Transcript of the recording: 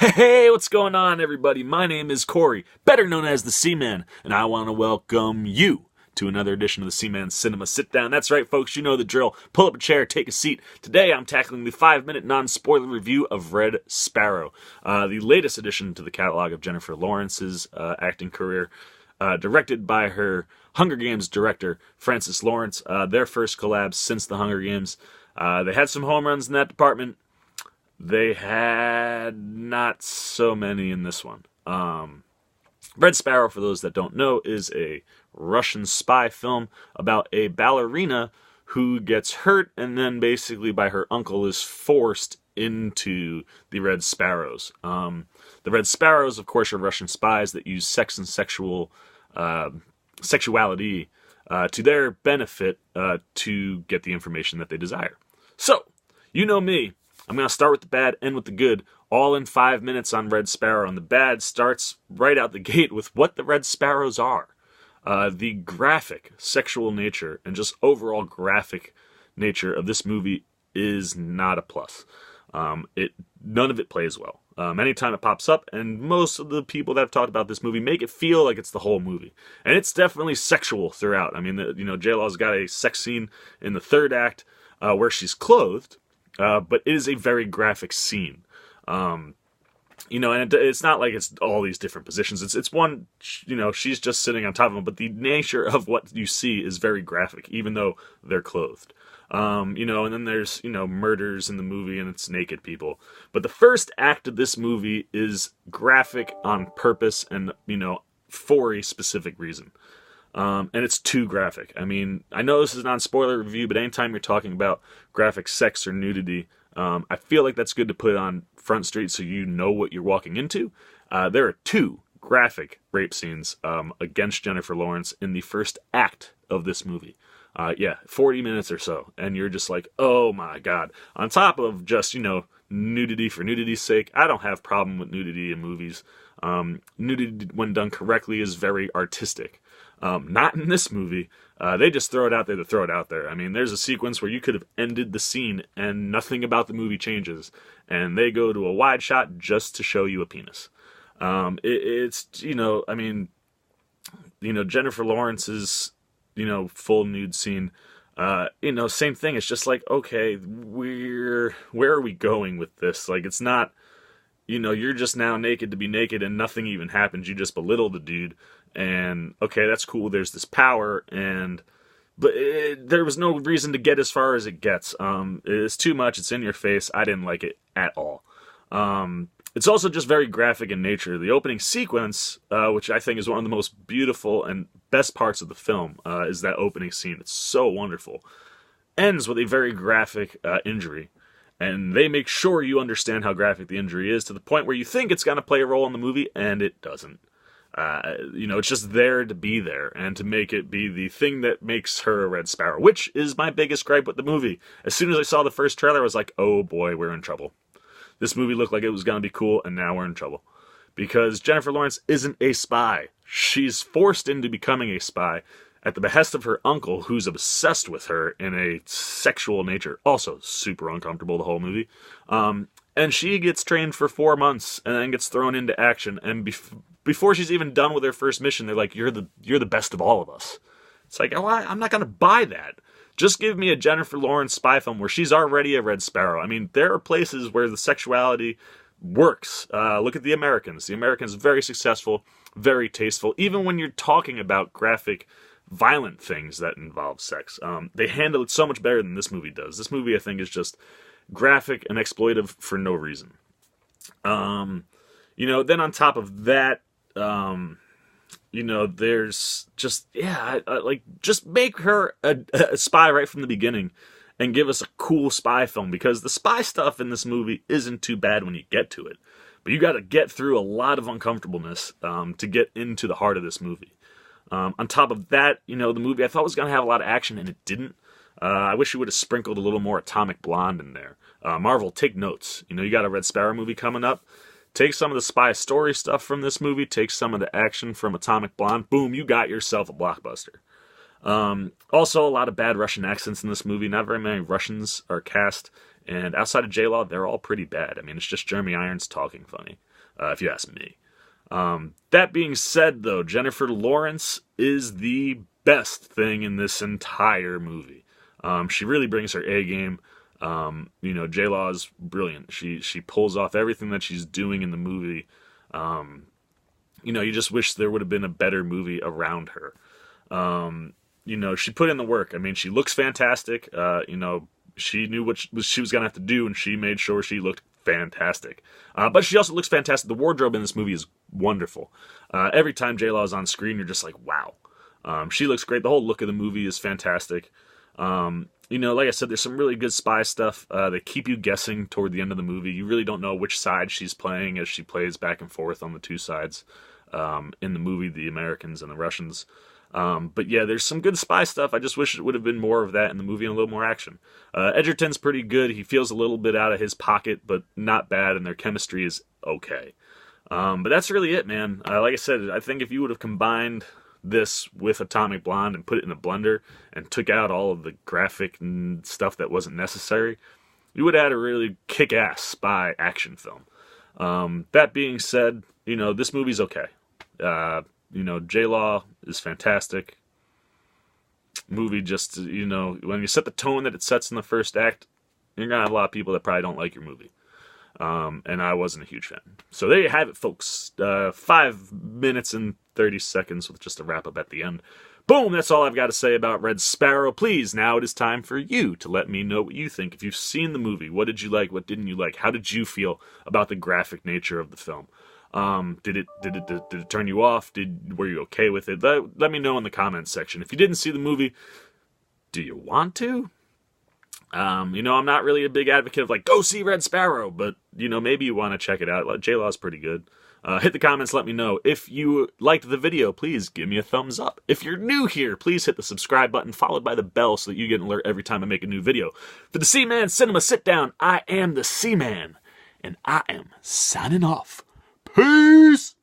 Hey, what's going on, everybody? My name is Corey, better known as the Seaman, and I want to welcome you to another edition of the Seaman Cinema Sit-Down. That's right, folks, you know the drill. Pull up a chair, take a seat. Today, I'm tackling the 5-minute non-spoiler review of Red Sparrow, the latest addition to the catalog of Jennifer Lawrence's acting career, directed by her Hunger Games director, Francis Lawrence. Their first collab since the Hunger Games. They had some home runs in that department. They had not so many in this one. Red Sparrow, for those that don't know, is a Russian spy film about a ballerina who gets hurt and then basically by her uncle is forced into the Red Sparrows. The Red Sparrows, of course, are Russian spies that use sex and sexuality to their benefit to get the information that they desire. So, you know me. I'm going to start with the bad, end with the good, all in 5 minutes on Red Sparrow. And the bad starts right out the gate with what the Red Sparrows are. The graphic, sexual nature, and just overall graphic nature of this movie is not a plus. None of it plays well. Anytime it pops up, and most of the people that have talked about this movie make it feel like it's the whole movie. And it's definitely sexual throughout. I mean, JLaw's got a sex scene in the third act where she's clothed. But it is a very graphic scene. And it's not like it's all these different positions. It's one, she's just sitting on top of him, but the nature of what you see is very graphic, even though they're clothed. And then there's, murders in the movie and it's naked people. But the first act of this movie is graphic on purpose and, for a specific reason. And it's too graphic. I mean, I know this is a non-spoiler review, but anytime you're talking about graphic sex or nudity, I feel like that's good to put on Front Street so you know what you're walking into. There are 2 graphic rape scenes against Jennifer Lawrence in the first act of this movie. 40 minutes or so, and you're just like, oh my god. On top of just, nudity for nudity's sake, I don't have problem with nudity in movies. Nudity, when done correctly, is very artistic. Not in this movie. They just throw it out there to throw it out there. I mean, there's a sequence where you could have ended the scene and nothing about the movie changes. And they go to a wide shot just to show you a penis. Jennifer Lawrence's, full nude scene, same thing. It's just like, okay, where are we going with this? Like, it's not, you're just now naked to be naked and nothing even happens. You just belittle the dude. And, okay, that's cool. There's this power, but there was no reason to get as far as it gets. It's too much. It's in your face. I didn't like it at all. It's also just very graphic in nature. The opening sequence, which I think is one of the most beautiful and best parts of the film, is that opening scene. It's so wonderful. Ends with a very graphic injury. And they make sure you understand how graphic the injury is to the point where you think it's going to play a role in the movie, and it doesn't. It's just there to be there and to make it be the thing that makes her a Red Sparrow, which is my biggest gripe with the movie. As soon as I saw the first trailer, I was like, oh boy, we're in trouble. This movie looked like it was going to be cool, and now we're in trouble. Because Jennifer Lawrence isn't a spy. She's forced into becoming a spy at the behest of her uncle, who's obsessed with her in a sexual nature. Also super uncomfortable the whole movie. And she gets trained for 4 months and then gets thrown into action. And before she's even done with her first mission, they're like, you're the best of all of us. It's like, oh, I'm not going to buy that. Just give me a Jennifer Lawrence spy film where she's already a Red Sparrow. I mean, there are places where the sexuality works. Look at The Americans. The Americans, very successful, very tasteful. Even when you're talking about graphic, violent things that involve sex, they handle it so much better than this movie does. This movie, I think, is just graphic and exploitive for no reason. Then on top of that, there's just, just make her a spy right from the beginning and give us a cool spy film, because the spy stuff in this movie isn't too bad when you get to it. But you got to get through a lot of uncomfortableness to get into the heart of this movie. On top of that, the movie I thought was going to have a lot of action, and it didn't. I wish you would have sprinkled a little more Atomic Blonde in there. Marvel, take notes. You got a Red Sparrow movie coming up. Take some of the spy story stuff from this movie. Take some of the action from Atomic Blonde. Boom, you got yourself a blockbuster. Also, a lot of bad Russian accents in this movie. Not very many Russians are cast And outside of JLaw, they're all pretty bad. I mean, it's just Jeremy Irons talking funny, if you ask me. That being said, though, Jennifer Lawrence is the best thing in this entire movie. She really brings her A game. JLaw is brilliant. She pulls off everything that she's doing in the movie. You just wish there would have been a better movie around her. She put in the work. I mean, she looks fantastic. She knew what she was going to have to do, and she made sure she looked fantastic. But she also looks fantastic. The wardrobe in this movie is wonderful. Every time JLaw is on screen, you're just like, wow. She looks great. The whole look of the movie is fantastic. Like I said, there's some really good spy stuff. They keep you guessing toward the end of the movie. You really don't know which side she's playing as she plays back and forth on the two sides in the movie, the Americans and the Russians. But yeah, there's some good spy stuff. I just wish it would have been more of that in the movie and a little more action. Edgerton's pretty good. He feels a little bit out of his pocket, but not bad, and their chemistry is okay. But that's really it, man. Like I said, I think if you would have combined this with Atomic Blonde and put it in a blender and took out all of the graphic and stuff that wasn't necessary, you would have had a really kick-ass spy action film. That being said, this movie's okay. JLaw is fantastic. Movie just, when you set the tone that it sets in the first act, you're going to have a lot of people that probably don't like your movie. And I wasn't a huge fan. So there you have it, folks. 5 minutes and 30 seconds with just a wrap-up at the end. Boom, that's all I've got to say about Red Sparrow. Please, now it is time for you to let me know what you think. If you've seen the movie, what did you like? What didn't you like? How did you feel about the graphic nature of the film? Did it turn you off? Were you okay with it? Let me know in the comments section. If you didn't see the movie, do you want to? I'm not really a big advocate of go see Red Sparrow, but maybe you want to check it out. JLaw's pretty good. Hit the comments, let me know. If you liked the video, please give me a thumbs up. If you're new here, please hit the subscribe button followed by the bell so that you get an alert every time I make a new video. For the C-Man Cinema Sit Down, I am the C-Man, and I am signing off. Peace!